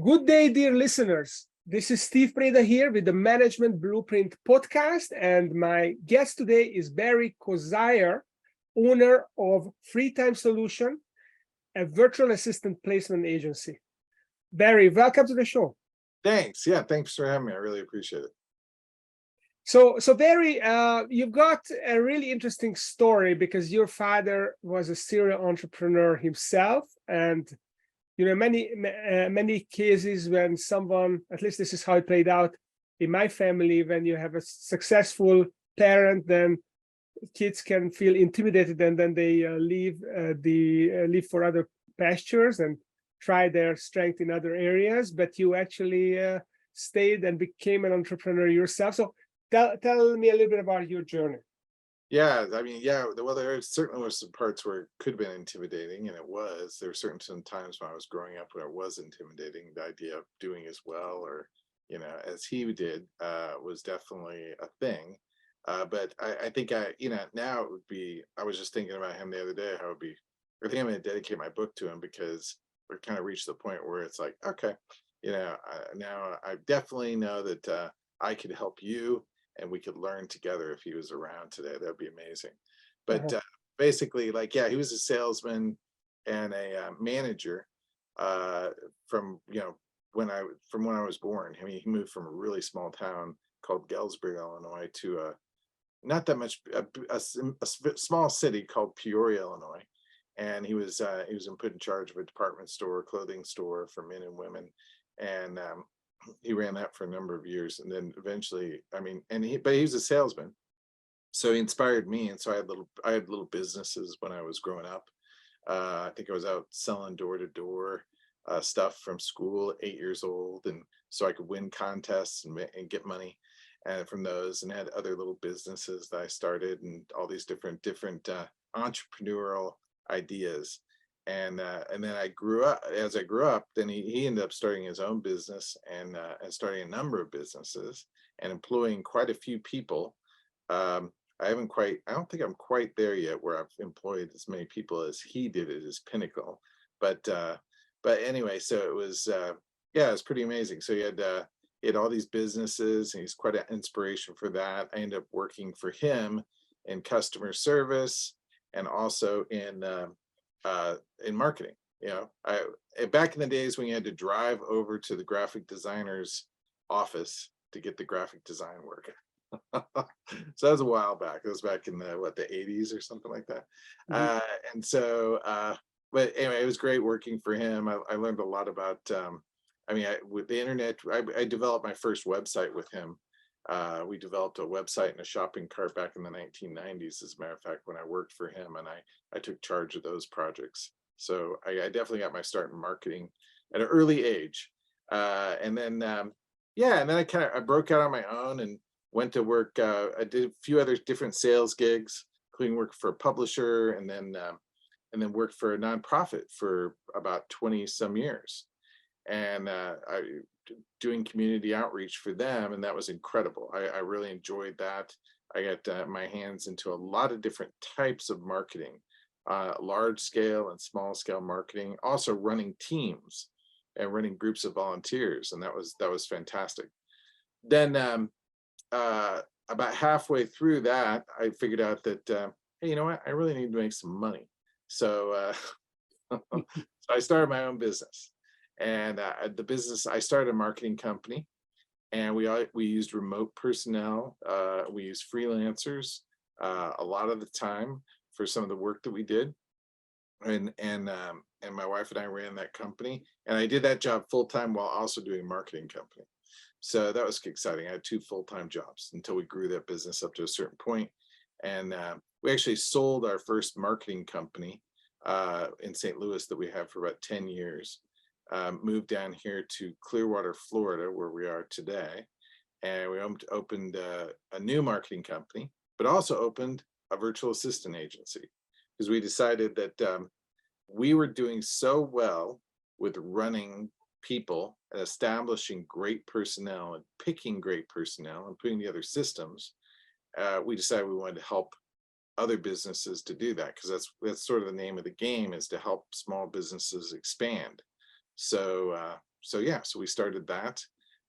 Good day, dear listeners. This is Steve Preda here with the Management Blueprint podcast, and my guest today is Barry Coziahr, owner of Free Time Solution, a virtual assistant placement agency. Barry, welcome to the show. Thanks. Yeah, thanks for having me. I really appreciate it. So Barry, you've got a really interesting story because your father was a serial entrepreneur himself, and many cases when someone, at least this is how it played out in my family, when you have a successful parent, then kids can feel intimidated, and then they leave for other pastures and try their strength in other areas. But you actually stayed and became an entrepreneur yourself. So tell me a little bit about your journey. Yeah, I mean, well, there certainly was some parts where it could have been intimidating, and it was. There were some times when I was growing up where it was intimidating. The idea of doing as well, or as he did, was definitely a thing. But I think now it would be. I was just thinking about him the other day. How it would be. I think I'm going to dedicate my book to him because we're kind of reached the point where it's like, okay, now I definitely know that I could help you. And we could learn together if he was around today. That'd be amazing. But basically, he was a salesman and a manager from when I was born. I mean, he moved from a really small town called Galesburg, Illinois, to not that much a small city called Peoria, Illinois. And he was put in charge of a department store, clothing store for men and women, and he ran that for a number of years, and then eventually, but he was a salesman, so he inspired me. And so I had little businesses when I was growing up. I think I was out selling door to door stuff from school, 8 years old, and so I could win contests and get money from those, and had other little businesses that I started, and all these different entrepreneurial ideas. And then I grew up. As I grew up, then he ended up starting his own business and starting a number of businesses and employing quite a few people. I don't think I'm quite there yet where I've employed as many people as he did at his pinnacle. But anyway, so it was it was pretty amazing. So he had all these businesses, and he's quite an inspiration for that. I ended up working for him in customer service and also in marketing. Back in the days when you had to drive over to the graphic designer's office to get the graphic design work. So that was a while back. It was back in the 80s or something like that. And so but anyway, it was great working for him. I learned a lot about with the internet. I developed my first website with him. We developed a website and a shopping cart back in the 1990s, as a matter of fact, when I worked for him, and I took charge of those projects. So I definitely got my start in marketing at an early age. And then I broke out on my own and went to work. I did a few other different sales gigs, including work for a publisher, and then worked for a nonprofit for about 20 some years. And doing community outreach for them, and that was incredible. I really enjoyed that. I got my hands into a lot of different types of marketing, large scale and small scale marketing, also running teams and running groups of volunteers, and that was fantastic. Then about halfway through that, I figured out that hey, you know what, I really need to make some money. So so I started my own business. And the business, I started a marketing company, and we used remote personnel. We used freelancers a lot of the time for some of the work that we did. And my wife and I ran that company, and I did that job full time while also doing a marketing company. So that was exciting. I had 2 full-time jobs until we grew that business up to a certain point. And we actually sold our first marketing company in St. Louis that we had for about 10 years. Moved down here to Clearwater, Florida, where we are today. And we opened a new marketing company, but also opened a virtual assistant agency, because we decided that we were doing so well with running people and establishing great personnel and picking great personnel and putting together systems. We decided we wanted to help other businesses to do that, because that's sort of the name of the game, is to help small businesses expand. So yeah, so we started that.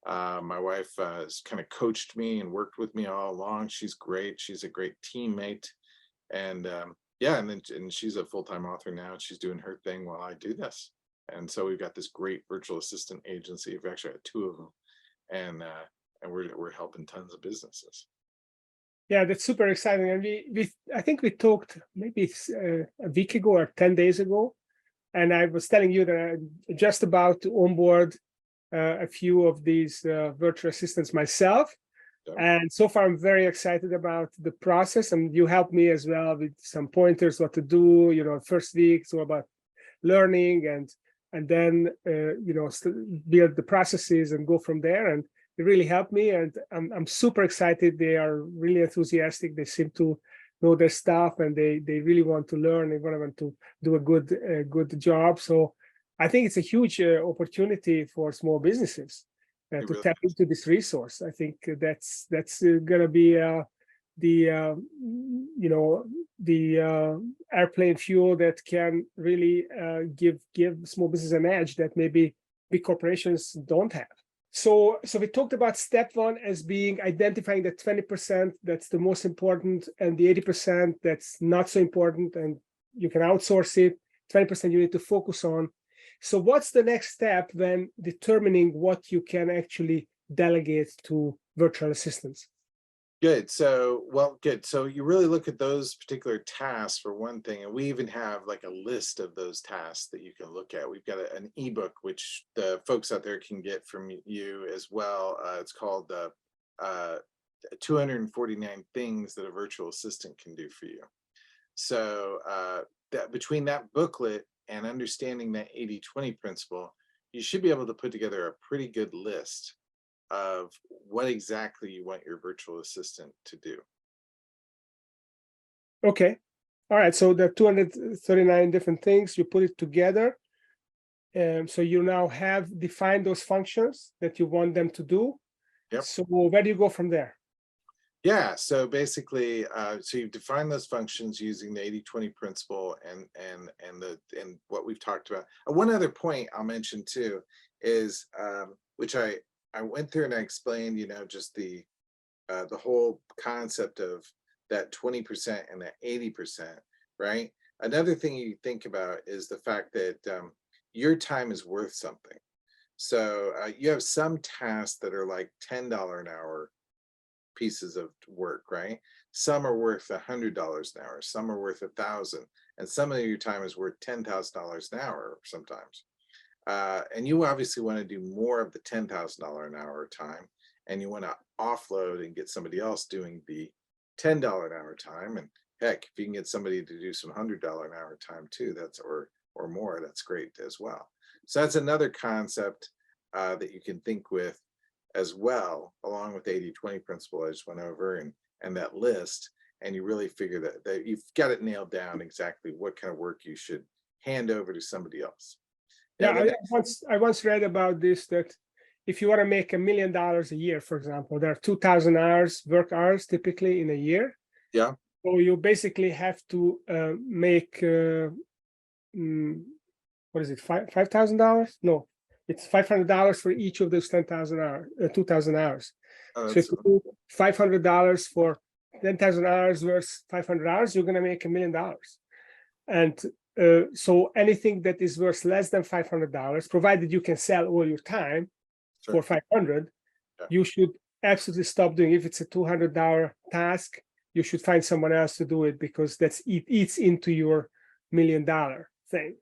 My wife has kind of coached me and worked with me all along. She's great. She's a great teammate. And yeah, and she's a full-time author now. And she's doing her thing while I do this. And so we've got this great virtual assistant agency. We've actually got 2 of them, and we're helping tons of businesses. Yeah, that's super exciting. And we I think we talked maybe a week ago or 10 days ago, and I was telling you that I'm just about to onboard a few of these virtual assistants myself. So, And so far, I'm very excited about the process. And you helped me as well with some pointers, what to do. First week, so about learning and then build the processes and go from there. And it really helped me. And I'm super excited. They are really enthusiastic. They seem to know their stuff, and they really want to learn. They want to do a good job. So I think it's a huge opportunity for small businesses to really tap into this resource. I think that's going to be the airplane fuel that can really give small business an edge that maybe big corporations don't have. So we talked about step 1 as being identifying the 20% that's the most important, and the 80% that's not so important, and you can outsource it. 20% you need to focus on. So what's the next step when determining what you can actually delegate to virtual assistants? good. So you really look at those particular tasks for one thing, and we even have like a list of those tasks that you can look at. We've got an ebook which the folks out there can get from you as well. It's called 249 things that a virtual assistant can do for you. So that between that booklet and understanding that 80-20 principle, you should be able to put together a pretty good list of what exactly you want your virtual assistant to do. Okay. All right. So there are 239 different things. You put it together. So you now have defined those functions that you want them to do. Yep. So where do you go from there? Yeah, so basically, so you've defined those functions using the 80-20 principle and what we've talked about. One other point I'll mention too is which I went through and I explained, just the whole concept of that 20% and that 80%, right? Another thing you think about is the fact that your time is worth something. So you have some tasks that are like $10 an hour pieces of work, right? Some are worth $100 an hour, some are worth 1,000, and some of your time is worth $10,000 an hour sometimes. And you obviously want to do more of the $10,000 an hour time, and you want to offload and get somebody else doing the $10 an hour time. And heck, if you can get somebody to do some $100 an hour time too, that's or more, that's great as well. So that's another concept that you can think with as well, along with the 80-20 principle I just went over, and that list, and you really figure that you've got it nailed down exactly what kind of work you should hand over to somebody else. Yeah, I once read about this, that if you want to make $1 million a year, for example, there are 2,000 hours, work hours typically in a year. Yeah. So you basically have to make what is it, $5,000? No, it's $500 for each of those 10,000 hours, 2,000 hours. Oh, so if you do $500 for 10,000 hours versus 500 hours, you're going to make $1 million. And so anything that is worth less than $500, provided you can sell all your time for 500, you should absolutely stop doing. If it's a $200 task, you should find someone else to do it, because it eats into your $1 million thing.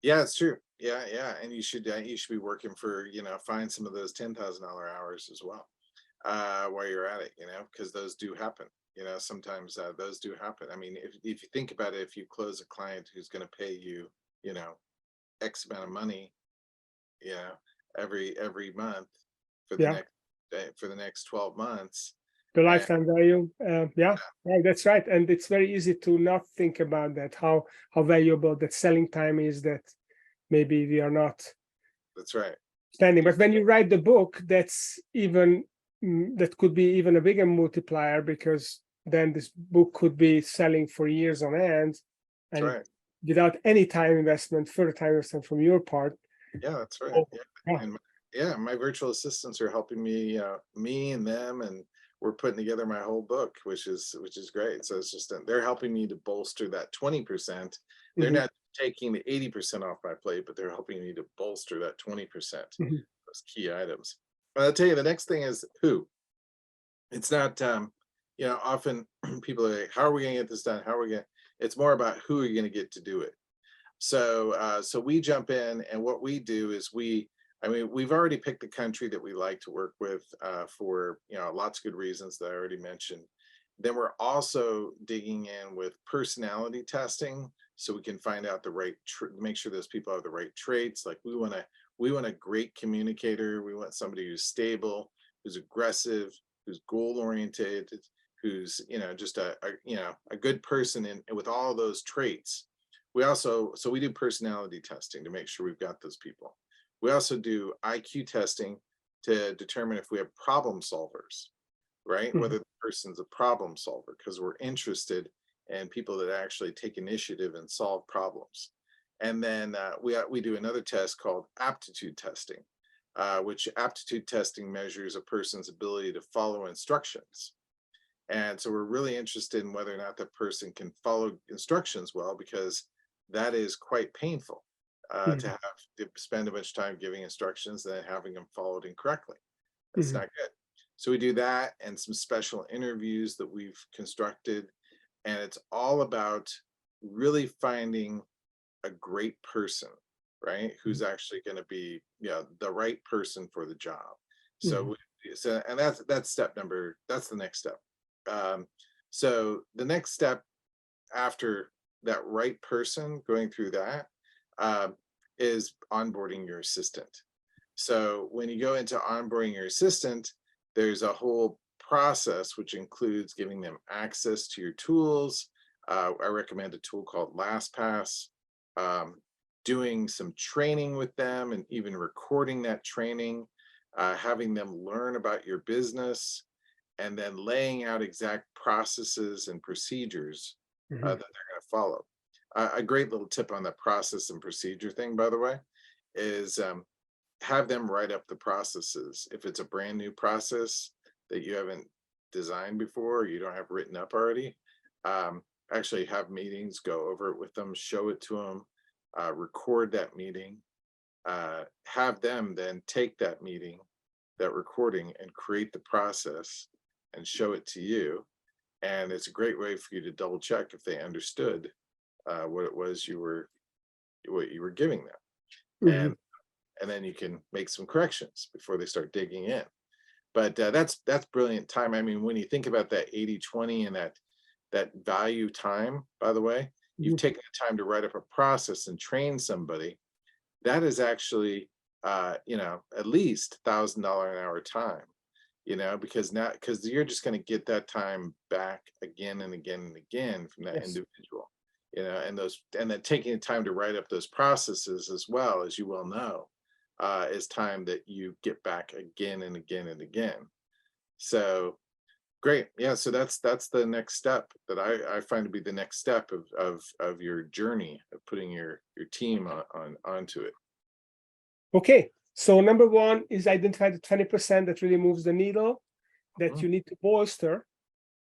Yeah, it's true. Yeah, and you should be working for, find some of those $10,000 hours as well while you're at it, because those do happen. Sometimes those do happen. I mean, if you think about it, if you close a client who's going to pay you, X amount of money, every month for the next 12 months, the lifetime value. Yeah, that's right. And it's very easy to not think about that, how valuable that selling time is, that maybe we are not. That's right. Spending. But when you write the book, that's even that could be even a bigger multiplier, because then this book could be selling for years on end, and without any time investment, further time investment from your part. Yeah, that's right. Oh, Yeah. yeah. And yeah, my virtual assistants are helping me, me and them, and we're putting together my whole book, which is great. So it's just they're helping me to bolster that 20%. They're Mhm, not taking the 80% off my plate, but they're helping me to bolster that 20%, mhm, those key items. But I'll tell you, the next thing is who. It's not, often people are like, how are we going to get this done? How are we going to, it's more about who are you going to get to do it. So we jump in, and what we do is we've already picked the country that we like to work with, for lots of good reasons that I already mentioned. Then we're also digging in with personality testing, so we can find out the right make sure those people have the right traits. Like we want a great communicator. We want somebody who's stable, who's aggressive, who's goal oriented, who's just a good person, and with all those traits. We do personality testing to make sure we've got those people. We also do IQ testing to determine if we have problem solvers, right? mhm, Whether the person's a problem solver, because we're interested in people that actually take initiative and solve problems. And then we do another test called aptitude testing, which aptitude testing measures a person's ability to follow instructions. And so we're really interested in whether or not that person can follow instructions well, because that is quite painful, to mhm, have to spend a bunch of time giving instructions and then having them followed incorrectly. That's mhm, not good. So we do that and some special interviews that we've constructed. And it's all about really finding a great person, right? Who's actually going to be, the right person for the job. mhm, So, and that's the next step. Um, so the next step after that right person going through that, um, is onboarding your assistant. So when you go into onboarding your assistant, there's a whole process which includes giving them access to your tools. I recommend a tool called LastPass. Um, Doing some training with them and even recording that training, having them learn about your business, and then laying out exact processes and procedures, mhm, that they're going to follow. A great little tip on the process and procedure thing, by the way, is have them write up the processes. If it's a brand new process that you haven't designed before, or you don't have written up already, actually have meetings, go over it with them, show it to them, record that meeting, have them then take that meeting, that recording, and create the process and show it to you. And it's a great way for you to double check if they understood, what it was what you were giving them. mhm. And then you can make some corrections before they start digging in. But that's brilliant time. I mean, when you think about that 80/20 and that value time, by the way, you've Mhm. taken the time to write up a process and train somebody. That is actually, at least $1,000 an hour time, because you're just going to get that time back again and again and again from that Yes. individual, and then taking the time to write up those processes as well, as you well know, is time that you get back again and again and again. So great. Yeah. So that's the next step that I find to be the next step of your journey of putting your team onto it. Okay. So number one is identify the 20% that really moves the needle that Mhm. you need to bolster.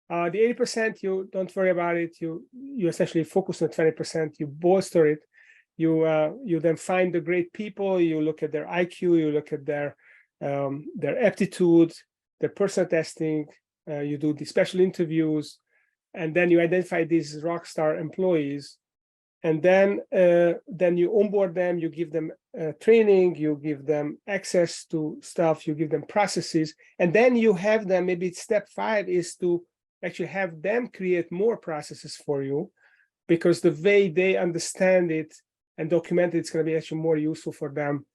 The 80%, you don't worry about it. You essentially focus on 20%. You bolster it. You then find the great people. You look at their IQ. You look at their aptitude, their personal testing. You do the special interviews, and then you identify these rock star employees. And then you onboard them. You give them training. You give them access to stuff. You give them processes, and then you have them. Maybe step 5 is to actually have them create more processes for you, because the way they understand it and document it, it's going to be actually more useful for them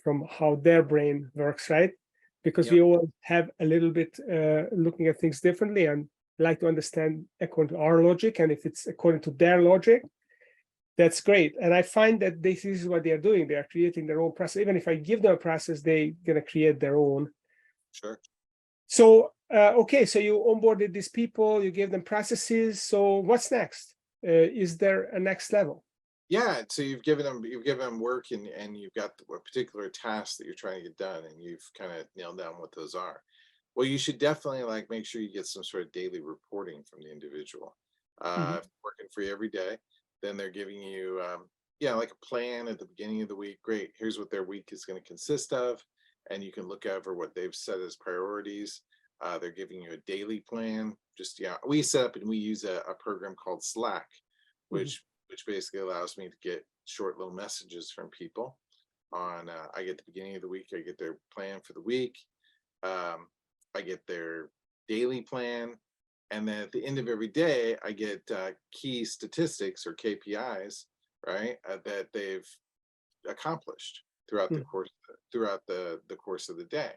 from how their brain works, right? Because we Yep. all have a little bit looking at things differently and like to understand according to our logic. And if it's according to their logic, that's great. And I find that this is what they are doing. They are creating their own process. Even if I give them a process, they're going to create their own. Sure. So, okay, so you onboarded these people, you gave them processes. So what's next? Is there a next level? Yeah, so you've given them work, and you've got a particular task that you're trying to get done, and you've kind of nailed down what those are. Well, you should definitely like make sure you get some sort of daily reporting from the individual. Mhm, If they're working for you every day, then they're giving you yeah, like a plan at the beginning of the week. Great, here's what their week is going to consist of, and you can look over what they've set as priorities. They're giving you a daily plan. Just yeah, we set up and we use a program called Slack, mhm, which basically allows me to get short little messages from people on I get the beginning of the week, I get their plan for the week, um, I get their daily plan, and then at the end of every day I get key statistics or KPIs, right, that they've accomplished throughout the mhm, course throughout the course of the day.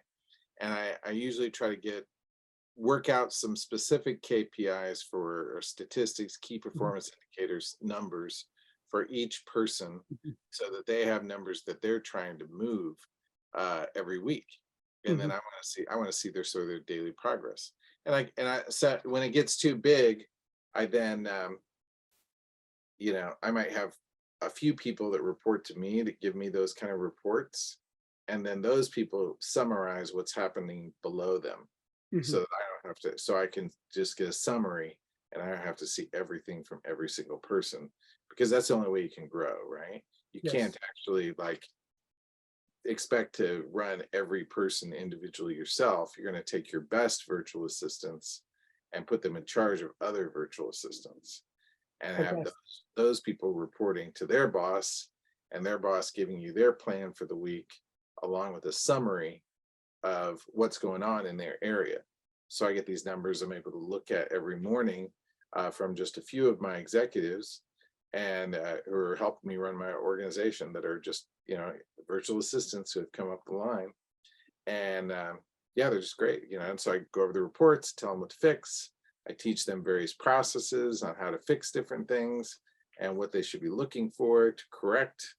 And I usually try to get work out some specific KPIs for or statistics, key mhm, performance indicators, numbers for each person, mhm, so that they have numbers that they're trying to move every week. And then mhm. I want to see their sort of their daily progress. And I set when it gets too big, I then I might have a few people that report to me that give me those kind of reports, and then those people summarize what's happening below them, so Mhm. that I don't have to, so I can just get a summary, and I don't have to see everything from every single person, because that's the only way you can grow, right? You can't Yes. actually like expect to run every person individually yourself. You're going to take your best virtual assistants and put them in charge of other virtual assistants, and have Fantastic. those people reporting to their boss, and their boss giving you their plan for the week along with a summary of what's going on in their area. So I get these numbers I'm able to look at every morning from just a few of my executives, and who are helping me run my organization, that are just virtual assistants who have come up the line. And yeah, they're just great, and so I go over the reports, tell them what to fix. I teach them various processes on how to fix different things and what they should be looking for to correct.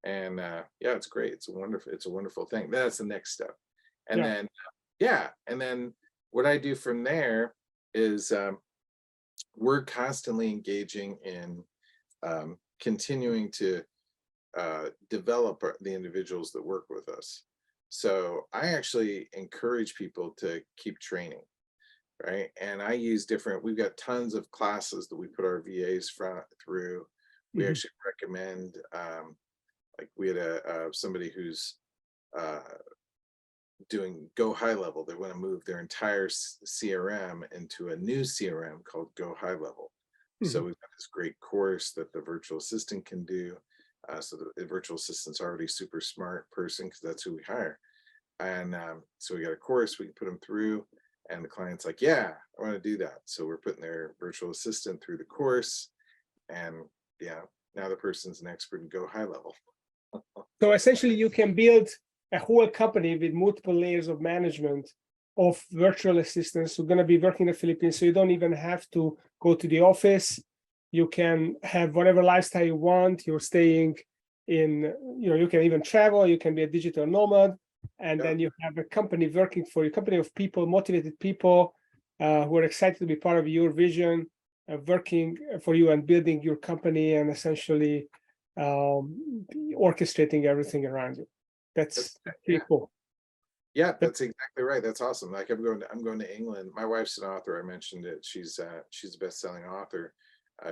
And yeah, it's great. It's a wonderful thing. That's the next step. And Yeah. then yeah, and then what I do from there is we're constantly engaging in continuing to develop the individuals that work with us. So I actually encourage people to keep training, right? And I use different, we've got tons of classes that we put our VAs through. We Mhm, actually recommend, like we had somebody who's uh, doing Go High Level. They want to move their entire CRM into a new CRM called Go High Level. So mhm. we've got this great course that the virtual assistant can do. So the virtual assistant's already super smart person, because that's who we hire. And so we got a course we can put them through, and the client's like, yeah, I want to do that. So we're putting their virtual assistant through the course, and yeah, now the person's an expert in Go High Level. So essentially, you can build a whole company with multiple layers of management of virtual assistants who are going to be working in the Philippines. So you don't even have to go to the office. You can have whatever lifestyle you want. You're staying in, you can even travel. You can be a digital nomad. And Yeah, then you have a company working for you, a company of people, motivated people who are excited to be part of your vision, working for you and building your company and essentially orchestrating everything around you. that's That's yeah. pretty cool. Yeah, That, that's exactly right. That's awesome. Like I'm going to England. My wife's an author. I mentioned it. She's a best-selling author.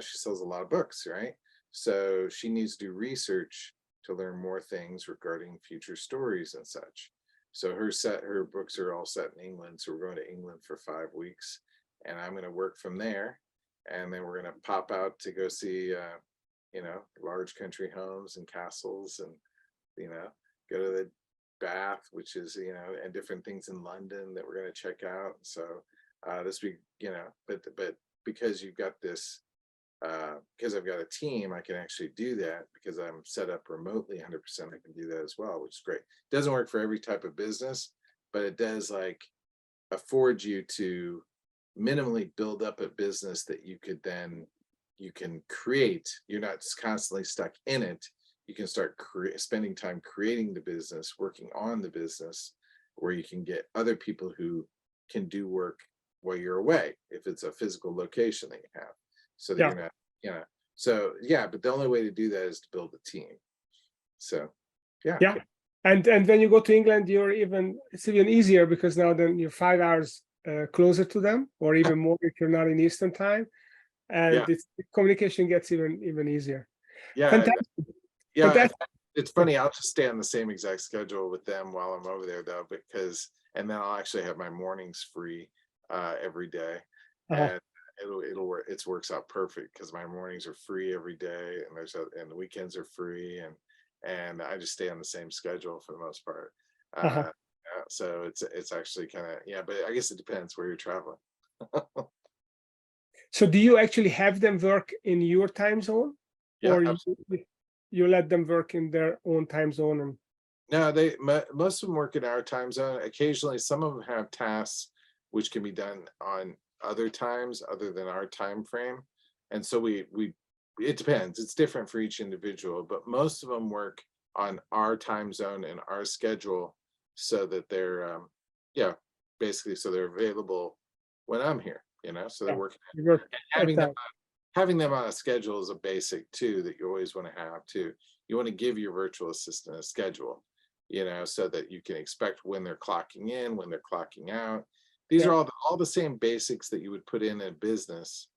She sells a lot of books, right? So she needs to do research to learn more things regarding future stories and such. So her books are all set in England. So we're going to England for 5 weeks, and I'm going to work from there, and then we're going to pop out to go see large country homes and castles, and you know, go to the Bath, which is, and different things in London that we're going to check out. So this week, but because you've got this, because I've got a team, I can actually do that because I'm set up remotely 100%. I can do that as well, which is great. It doesn't work for every type of business, but it does like afford you to minimally build up a business that you can create. You're not just constantly stuck in it. You can start spending time creating the business, working on the business, where you can get other people who can do work while you're away, if it's a physical location that you have, so that yeah, you're not, you know. So yeah, but the only way to do that is to build a team. So yeah. Yeah. And when you go to England, it's even easier because now then you're 5 hours closer to them, or even more if you're not in Eastern time, and Yeah. communication gets even easier. Yeah. Fantastic. Yeah. Fantastic. It's funny. I'll just stay on the same exact schedule with them while I'm over there, though, and then I'll actually have my mornings free every day, and it'll work. It works out perfect because my mornings are free every day, and the weekends are free, and I just stay on the same schedule for the most part. So it's actually kind of, yeah, but I guess it depends where you're traveling. So do you actually have them work in your time zone, Yeah, or you let them work in their own time zone? And no, most of them work in our time zone. Occasionally, some of them have tasks which can be done on other times other than our time frame, and so it depends. It's different for each individual, but most of them work on our time zone and our schedule, so that they're yeah, basically, so they're available when I'm here. So they're working. you work at Having them on a schedule is a basic too that you always want to have too. You want to give your virtual assistant a schedule, so that you can expect when they're clocking in, when they're clocking out. These are all the same basics that you would put in a business,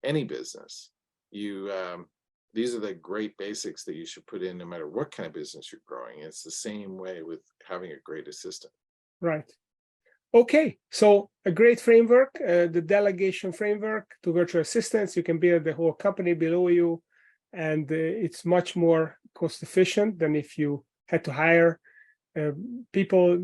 any business. These are the great basics that you should put in no matter what kind of business you're growing. It's the same way with having a great assistant. Right. Okay, so a great framework, the delegation framework to virtual assistants. You can build the whole company below you, and it's much more cost efficient than if you had to hire people,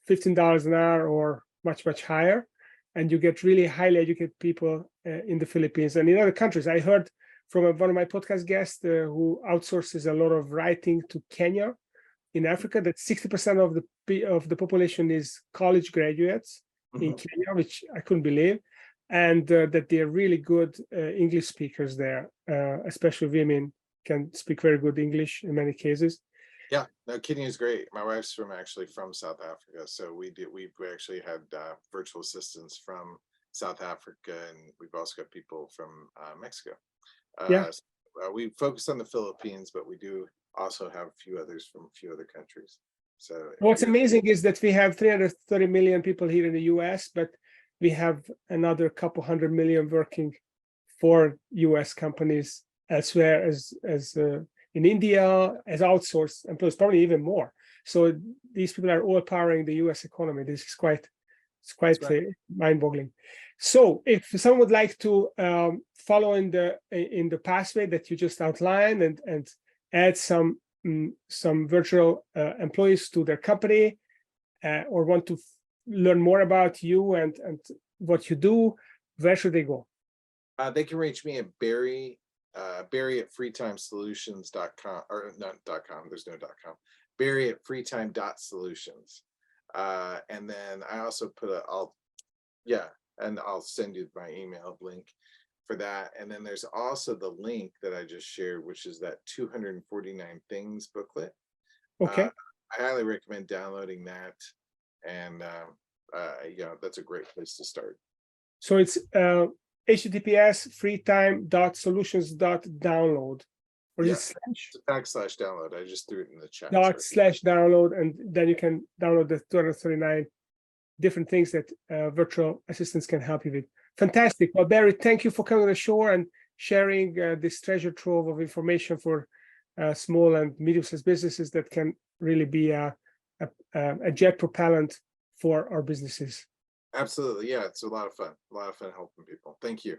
$15 an hour or much higher, and you get really highly educated people in the Philippines and in other countries. I heard from one of my podcast guests who outsources a lot of writing to Kenya in Africa, that 60% of the population is college graduates in Kenya, which I couldn't believe, and that they're really good English speakers there, especially women can speak very good English in many cases. Yeah, no, Kenya is great. My wife's actually from South Africa, so we've actually had virtual assistants from South Africa, and we've also got people from Mexico. We focus on the Philippines, but we do also have a few others from a few other countries. So what's amazing is that we have 330 million people here in the US, but we have another couple 100 million working for US companies elsewhere, as in India, as outsourced employees, probably even more. So these people are all powering the US economy. This is quite mind-boggling. So if someone would like to follow in the pathway that you just outlined and add some virtual employees to their company, or want to learn more about you and what you do, where should they go? They can reach me at Barry at freetimesolutions.com, or not .com, there's no .com, Barry at freetime.solutions. And then I also I'll send you my email link for that. And then there's also the link that I just shared, which is that 249 Things booklet. Okay. I highly recommend downloading that. And that's a great place to start. So it's https freetime.solutions.download, or is it /download? I just threw it in the chat. /download, and then you can download the 239 different things that virtual assistants can help you with. Fantastic. Well, Barry, thank you for coming to the show and sharing this treasure trove of information for small and medium-sized businesses that can really be a jet propellant for our businesses. Absolutely. Yeah, it's a lot of fun. A lot of fun helping people. Thank you.